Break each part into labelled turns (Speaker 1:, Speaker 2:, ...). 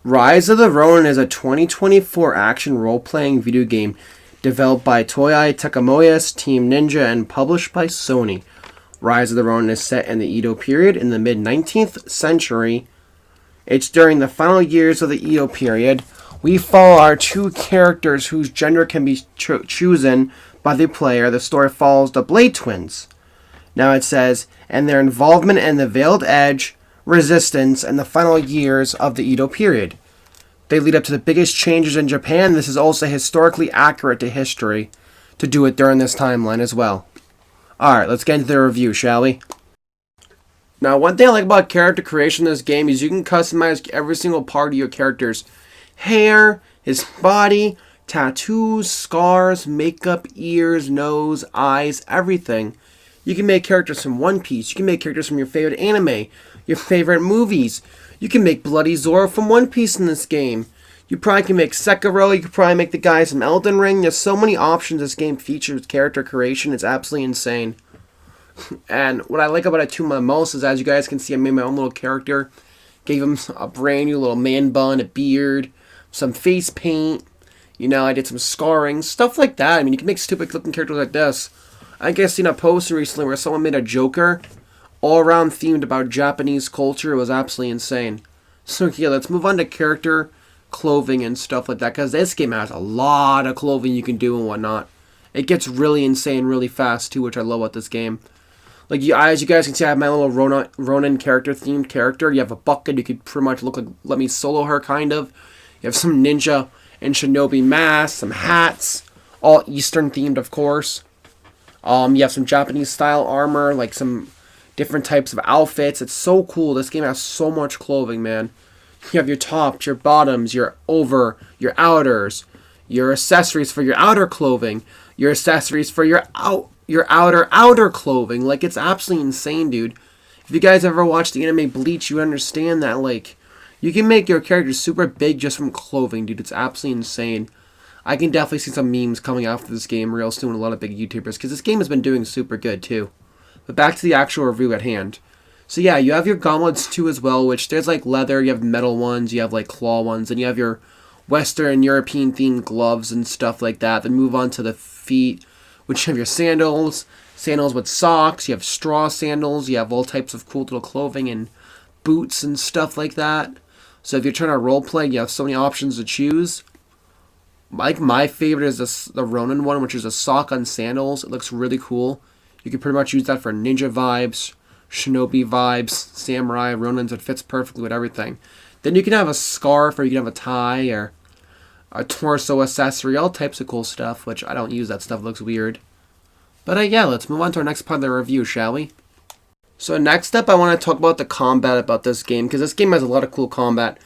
Speaker 1: Rise of the Ronin is a 2024 action role-playing video game developed by Koei Tecmo Games, Team Ninja, and published by Sony. Rise of the Ronin is set in the Edo period in the mid-19th century. It's during the final years of the Edo period. We follow our two characters whose gender can be chosen by the player. The story follows the Blade Twins. Now it says, and their involvement in the Veiled Edge, resistance, and the final years of the Edo period. They lead up to the biggest changes in Japan. This is also historically accurate to history to do it during this timeline as well. Alright, let's get into the review, shall we? Now, one thing I like about character creation in this game is you can customize every single part of your character's hair, his body, tattoos, scars, makeup, ears, nose, eyes, everything. You can make characters from One Piece. You can make characters from your favorite anime, your favorite movies. You can make Bloody Zoro from One Piece in this game. You probably can make Sekiro. You could probably make the guys from Elden Ring. There's so many options this game features with character creation. It's absolutely insane. And what I like about it too most is, as you guys can see, I made my own little character. Gave him a brand new little man bun, a beard, some face paint. You know, I did some scarring, stuff like that. I mean, you can make stupid looking characters like this. I guess seen a post recently where someone made a Joker all around themed about Japanese culture. It was absolutely insane. So yeah, let's move on to character clothing and stuff like that, because this game has a lot of clothing you can do and whatnot. It gets really insane really fast too, which I love about this game. Like, as you guys can see, I have my little Ronin character, themed character. You have a bucket. You could pretty much look like Let Me Solo her, kind of. You have some ninja and shinobi masks, some hats, all Eastern themed, of course. You have some Japanese style armor, like some different types of outfits. It's so cool. This game has so much clothing, man. You have your tops, your bottoms, your your outers, your accessories for your outer clothing, your accessories for your outer clothing. Like, it's absolutely insane, dude. If you guys ever watched the anime Bleach, you understand that, like, you can make your character super big just from clothing, dude. It's absolutely insane. I can definitely see some memes coming out for this game real soon, a lot of big YouTubers, because this game has been doing super good, too. But back to the actual review at hand. So yeah, you have your gauntlets, too, as well, which there's, like, leather, you have metal ones, you have, like, claw ones, and you have your Western European-themed gloves and stuff like that. Then move on to the feet, which have your sandals with socks, you have straw sandals, you have all types of cool little clothing and boots and stuff like that. So if you're trying to roleplay, you have so many options to choose. Like, my favorite is the Ronin one, which is a sock on sandals. It looks really cool. You can pretty much use that for ninja vibes, shinobi vibes, samurai, Ronins. It fits perfectly with everything. Then you can have a scarf, or you can have a tie, or a torso accessory, all types of cool stuff, which I don't use that stuff. It looks weird. But yeah, let's move on to our next part of the review, shall we? So next up, I want to talk about the combat about this game, because this game has a lot of cool combat.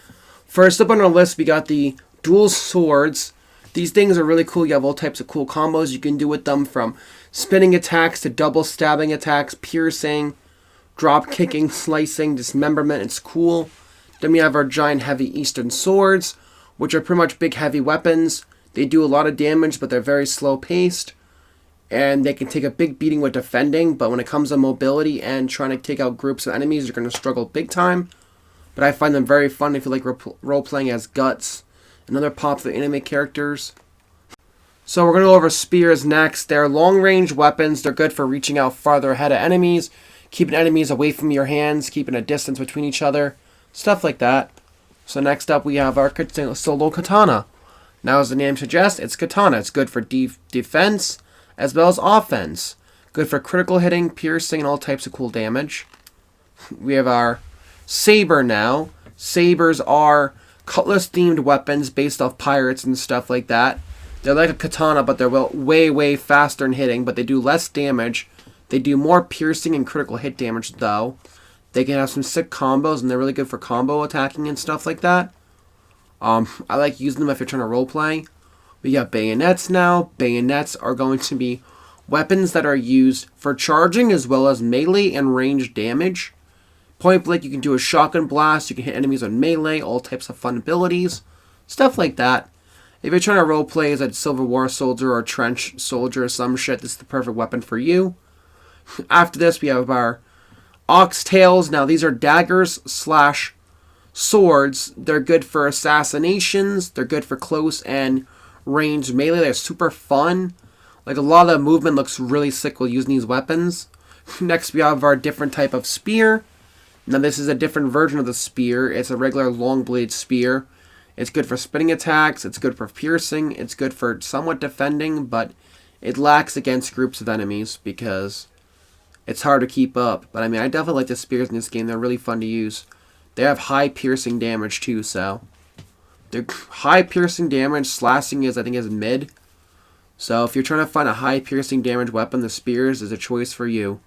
Speaker 1: First up on our list, we got the dual swords. These things are really cool. You have all types of cool combos you can do with them, from spinning attacks to double stabbing attacks, piercing, drop kicking, slicing, dismemberment. It's cool. Then we have our giant heavy Eastern swords, which are pretty much big heavy weapons. They do a lot of damage, but they're very slow paced. And they can take a big beating with defending, but when it comes to mobility and trying to take out groups of enemies, you're going to struggle big time. But I find them very fun if you like role-playing as Guts and other popular anime characters. So we're going to go over spears next. They're long-range weapons. They're good for reaching out farther ahead of enemies, keeping enemies away from your hands, keeping a distance between each other, stuff like that. So next up we have our solo katana. Now, as the name suggests, it's katana. It's good for defense as well as offense. Good for critical hitting, piercing, and all types of cool damage. We have our saber now. Sabers are cutlass-themed weapons based off pirates and stuff like that. They're like a katana, but they're way, way faster in hitting, but they do less damage. They do more piercing and critical hit damage, though. They can have some sick combos, and they're really good for combo attacking and stuff like that. I like using them if you're trying to roleplay. We got bayonets now. Bayonets are going to be weapons that are used for charging as well as melee and ranged damage. Point blank, you can do a shotgun blast. You can hit enemies on melee, all types of fun abilities, stuff like that. If you're trying to roleplay as a Civil War soldier or trench soldier or some shit, this is the perfect weapon for you. After this, we have our ox tails. Now, these are daggers slash swords. They're good for assassinations. They're good for close and range melee. They're super fun. Like, a lot of the movement looks really sick while using these weapons. Next, we have our different type of spear. Now, this is a different version of the spear. It's a regular long blade spear. It's good for spinning attacks. It's good for piercing. It's good for somewhat defending, but it lacks against groups of enemies because it's hard to keep up. But I mean, I definitely like the spears in this game. They're really fun to use. They have high piercing damage too, so they're high piercing damage. Slashing is, I think, is mid. So if you're trying to find a high piercing damage weapon, the spears is a choice for you.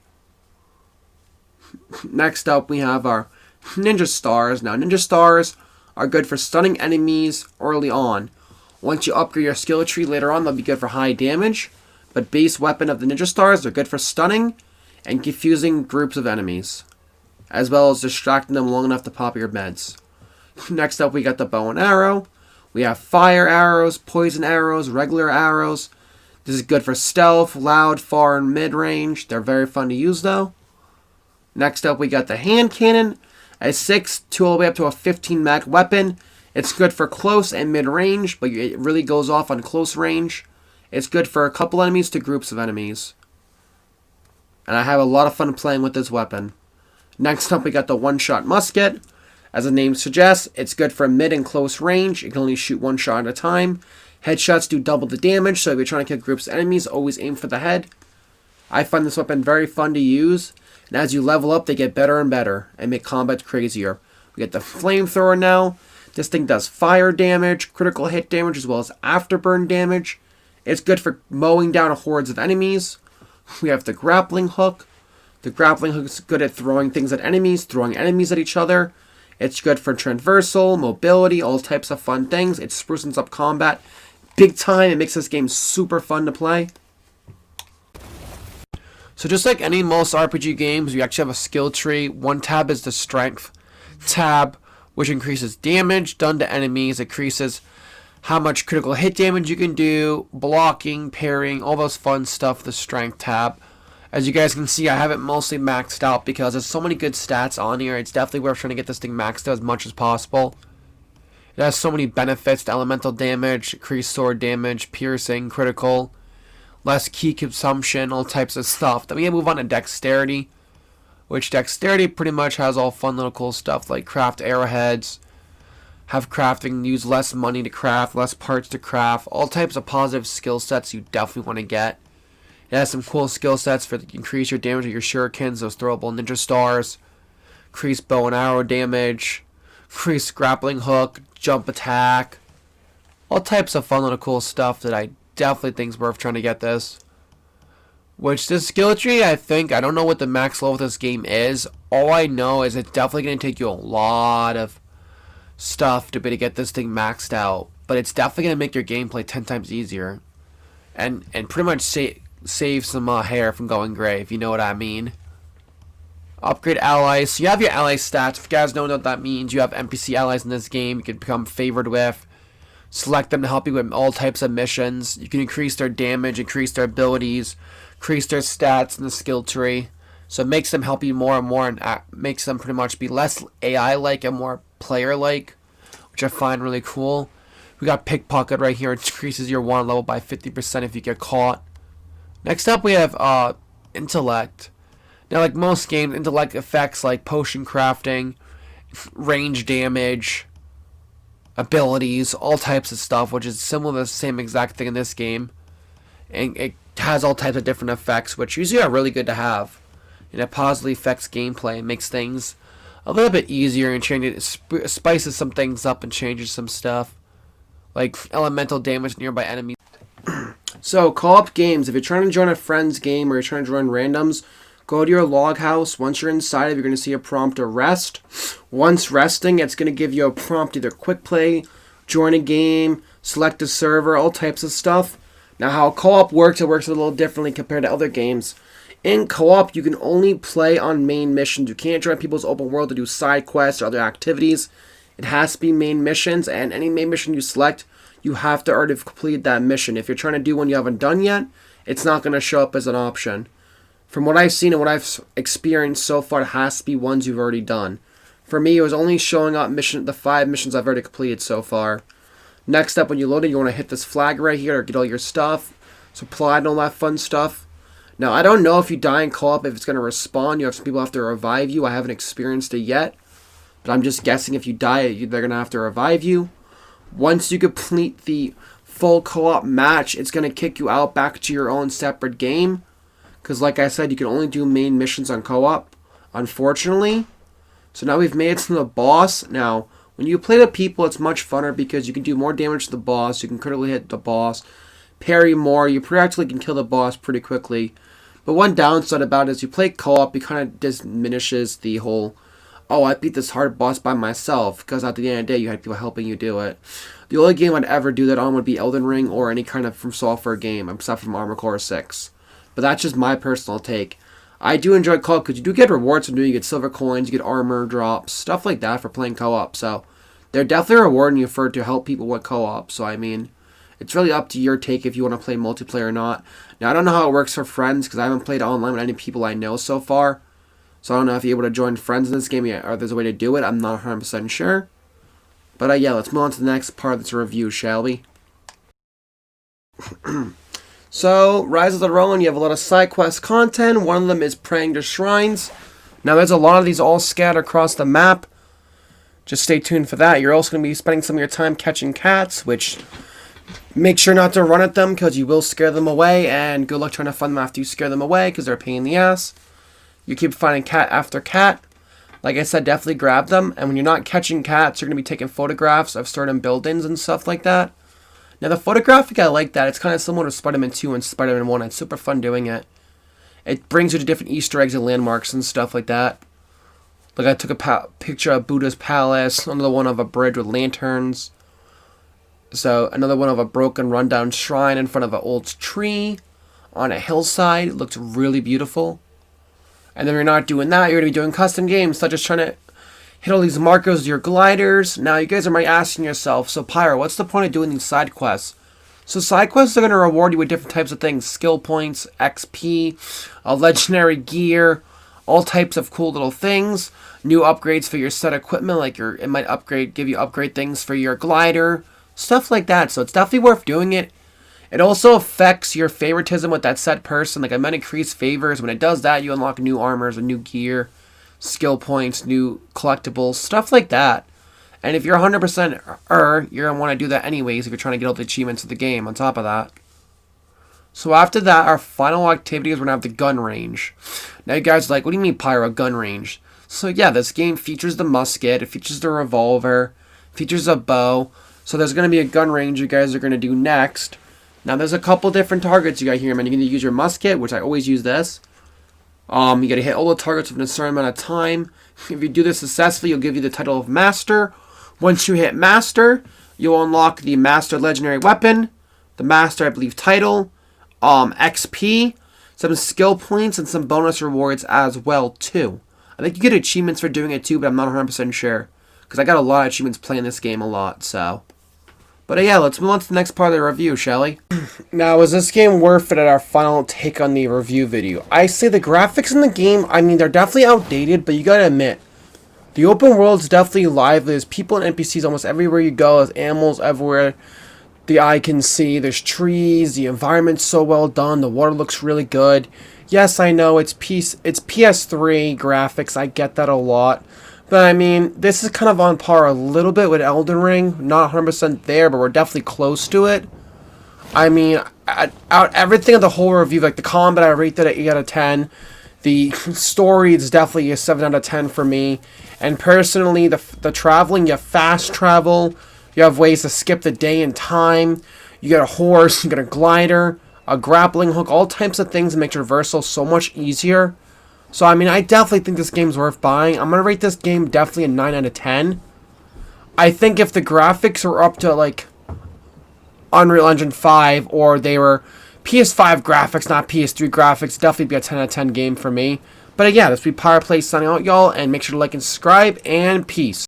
Speaker 1: Next up, we have our ninja stars. Now, ninja stars are good for stunning enemies early on. Once you upgrade your skill tree later on, they'll be good for high damage. But base weapon of the ninja stars, they're good for stunning and confusing groups of enemies, as well as distracting them long enough to pop your meds. Next up, we got the bow and arrow. We have fire arrows, poison arrows, regular arrows. This is good for stealth, loud, far, and mid-range. They're very fun to use, though. Next up, we got the hand cannon. A 6 to all the way up to a 15 mag weapon. It's good for close and mid-range, but it really goes off on close range. It's good for a couple enemies to groups of enemies. And I have a lot of fun playing with this weapon. Next up, we got the one-shot musket. As the name suggests, it's good for mid and close range. You can only shoot one shot at a time. Headshots do double the damage, so if you're trying to kill groups of enemies, always aim for the head. I find this weapon very fun to use. And as you level up, they get better and better and make combat crazier. We get the flamethrower now. This thing does fire damage, critical hit damage, as well as afterburn damage. It's good for mowing down hordes of enemies. We have the grappling hook. The grappling hook is good at throwing things at enemies, throwing enemies at each other. It's good for transversal, mobility, all types of fun things. It spruces up combat big time. It makes this game super fun to play. So just like any most RPG games, you actually have a skill tree. One tab is the strength tab, which increases damage done to enemies. It increases how much critical hit damage you can do, blocking, parrying, all those fun stuff, the strength tab. As you guys can see, I have it mostly maxed out because there's so many good stats on here. It's definitely worth trying to get this thing maxed out as much as possible. It has so many benefits to elemental damage, increased sword damage, piercing, critical, less key consumption, all types of stuff. Then we move on to dexterity, which dexterity pretty much has all fun little cool stuff like craft arrowheads, have crafting, use less money to craft, less parts to craft, all types of positive skill sets you definitely want to get. It has some cool skill sets for increase your damage with your shurikens, those throwable ninja stars, increase bow and arrow damage, increase grappling hook, jump attack, all types of fun little cool stuff that I definitely think is worth trying to get this. Which this skill tree, I don't know what the max level of this game is. All I know is it's definitely going to take you a lot of stuff to be to get this thing maxed out. But it's definitely going to make your gameplay 10 times easier. And pretty much save some hair from going gray, if you know what I mean. Upgrade allies. So you have your ally stats. If you guys don't know what that means, you have NPC allies in this game you can become favored with. Select them to help you with all types of missions. You can increase their damage, increase their abilities, increase their stats in the skill tree. So it makes them help you more and more, and makes them pretty much be less AI-like and more player-like, which I find really cool. We got pickpocket right here. It increases your wanted level by 50% if you get caught. Next up, we have intellect. Now, like most games, intellect effects like potion crafting, range damage, abilities, all types of stuff, which is similar to the same exact thing in this game. And it has all types of different effects, which usually are really good to have. And it positively affects gameplay and makes things a little bit easier and spices some things up and changes some stuff. Like elemental damage to nearby enemies. So, co-op games. If you're trying to join a friend's game or you're trying to join randoms, go to your log house. Once you're inside, you're going to see a prompt to rest. Once resting, it's going to give you a prompt, either quick play, join a game, select a server, all types of stuff. Now, how co-op works, it works a little differently compared to other games. In co-op, you can only play on main missions. You can't join people's open world to do side quests or other activities. It has to be main missions, and any main mission you select, you have to already complete that mission. If you're trying to do one you haven't done yet, it's not going to show up as an option. From what I've seen and what I've experienced so far, it has to be ones you've already done For me, it was only showing up the 5 missions I've already completed so far. Next up, when you load it, you want to hit this flag right here to get all your stuff, supply and all that fun stuff. Now, I don't know if you die in co-op, if it's going to respawn. You have some people have to revive you. I haven't experienced it yet. But I'm just guessing if you die, they're going to have to revive you. Once you complete the full co-op match, it's going to kick you out back to your own separate game. Because like I said, you can only do main missions on co-op, unfortunately. So now we've made it to the boss. Now, when you play with people, it's much funner because you can do more damage to the boss. You can critically hit the boss, parry more. You practically can kill the boss pretty quickly. But one downside about it is you play co-op, it kind of diminishes the whole, oh, I beat this hard boss by myself. Because at the end of the day, you had people helping you do it. The only game I'd ever do that on would be Elden Ring or any kind of From Software game, except from Armored Core 6. But that's just my personal take. I do enjoy co-op because you do get rewards from doing it. You get silver coins, you get armor drops, stuff like that for playing co-op. So they're definitely rewarding you for to help people with co-op. So I mean, it's really up to your take if you want to play multiplayer or not. Now I don't know how it works for friends because I haven't played online with any people I know so far. So I don't know if you're able to join friends in this game yet or there's a way to do it. I'm not 100% sure. But yeah, let's move on to the next part of this review, shall we? So, Rise of the Ronin, you have a lot of side quest content. One of them is praying to shrines. Now, there's a lot of these all scattered across the map. Just stay tuned for that. You're also going to be spending some of your time catching cats, which make sure not to run at them because you will scare them away. And good luck trying to find them after you scare them away because they're a pain in the ass. You keep finding cat after cat. Like I said, definitely grab them. And when you're not catching cats, you're going to be taking photographs of certain buildings and stuff like that. Now, the photographic, I like that. It's kind of similar to Spider-Man 2 and Spider-Man 1. It's super fun doing it. It brings you to different Easter eggs and landmarks and stuff like that. Like, I took a picture of Buddha's palace, another one of a bridge with lanterns. So, another one of a broken, rundown shrine in front of an old tree on a hillside. It looked really beautiful. And then you're not doing that. You're going to be doing custom games, such as trying to hit all these markers with your gliders. Now, you guys are asking yourself, so Pyro, what's the point of doing these side quests? So side quests are going to reward you with different types of things. Skill points, XP, legendary gear, all types of cool little things. New upgrades for your set equipment, like it might give you upgrade things for your glider. Stuff like that. So it's definitely worth doing it. It also affects your favoritism with that set person. Like, I meant increased favors. When it does that, you unlock new armors and new gear, skill points, new collectibles, stuff like that. And if you're 100% you're going to want to do that anyways if you're trying to get all the achievements of the game on top of that. So after that, our final activity is we're going to have the gun range. Now you guys are like, what do you mean, Pyro, gun range? So yeah, this game features the musket, it features the revolver, features a bow. So there's going to be a gun range you guys are going to do next. Now there's a couple different targets you got here, man. You're going to use your musket, which I always use this. You got to hit all the targets within a certain amount of time. If you do this successfully, you'll give you the title of Master. Once you hit Master, you'll unlock the Master Legendary Weapon, the Master, I believe, title, XP, some skill points, and some bonus rewards as well, too. I think you get achievements for doing it, too, but I'm not 100% sure. Because I got a lot of achievements playing this game a lot, so. But yeah, let's move on to the next part of the review, shall we? Now, is this game worth it at our final take on the review video? I say the graphics in the game, I mean, they're definitely outdated, but you gotta admit, the open world's definitely lively. There's people and NPCs almost everywhere you go. There's animals everywhere the eye can see. There's trees. The environment's so well done. The water looks really good. Yes, I know it's PS3 graphics. I get that a lot. But I mean, this is kind of on par a little bit with Elden Ring. Not 100% there, but we're definitely close to it. I mean, out everything of the whole review, like the combat, I rate that at 8 out of 10. The story is definitely a 7 out of 10 for me. And personally, the traveling, you have fast travel. You have ways to skip the day and time. You get a horse, you get a glider, a grappling hook, all types of things that make traversal so much easier. So, I mean, I definitely think this game's worth buying. I'm going to rate this game definitely a 9 out of 10. I think if the graphics were up to, like, Unreal Engine 5, or they were PS5 graphics, not PS3 graphics, definitely be a 10 out of 10 game for me. But yeah, this will be Pyro Play signing out, y'all, and make sure to like and subscribe, and peace.